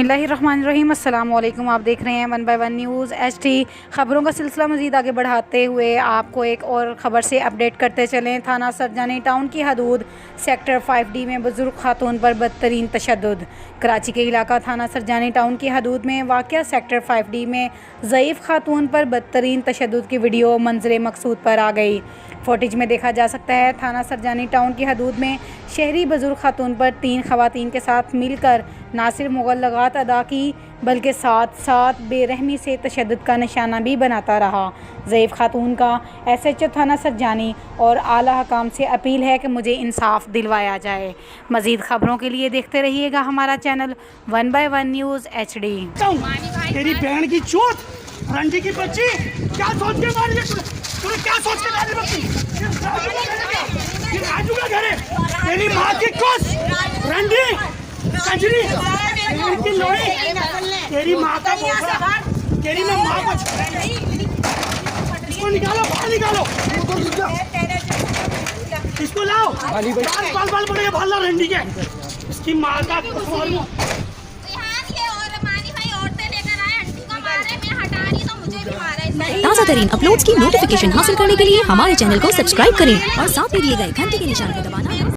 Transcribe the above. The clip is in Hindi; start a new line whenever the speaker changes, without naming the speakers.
बिस्मिल्लाहिर्रहमानिर्रहीम। अस्सलाम वालेकुम। आप देख रहे हैं 1 बाय 1 न्यूज़ HD। ख़बरों का सिलसिला मज़ीद आगे बढ़ाते हुए आपको एक और ख़बर से अपडेट करते चलें। थाना सरजानी टाउन की हदूद सेक्टर 5D में बुज़ुर्ग खातून पर बदतरीन तशद्दुद। कराची के इलाका थाना सरजानी टाउन की हदूद में वाक़या सेक्टर 5D में ज़ईफ़ खातून पर बदतरीन तशद्दुद की वीडियो मंज़र मक़सूद पर आ गई। फुटेज में देखा जा सकता है थाना सरजानी टाउन की हदूद में शहरी बुज़ुर्ग खातून पर 3 ख़वातीन के साथ मिलकर ना सिर्फ मुग़ल्लज़ात अदा की बल्कि साथ साथ बेरहमी से तशद्दुद का निशाना भी बनाता रहा। ज़ईफ़ खातून का SHO थाना सरजानी और आला हकाम से अपील है कि मुझे इंसाफ दिलवाया जाए। मज़ीद ख़बरों के लिए देखते रहिएगा हमारा चैनल 1 बाय 1 न्यूज़ HD।
तेरी बहन की चोट रंडी की बच्ची क्या सोच के मारी है तूने क्या सोच के मारी बच्ची राजू का घर है तेरी माँ की कोस रंडी कंजरी की लोड़ी तेरी माँ का बोला तेरी मैं माँ को इसको निकालो बाहर निकालो इसको लाओ बाल बाल पड़ेगा भाला रंडी के इसकी माँ का
ताज़ा तरीन अपलोड्स की नोटिफिकेशन हासिल करने के लिए हमारे चैनल को सब्सक्राइब करें और साथ में दिए गए घंटे के निशान को दबाना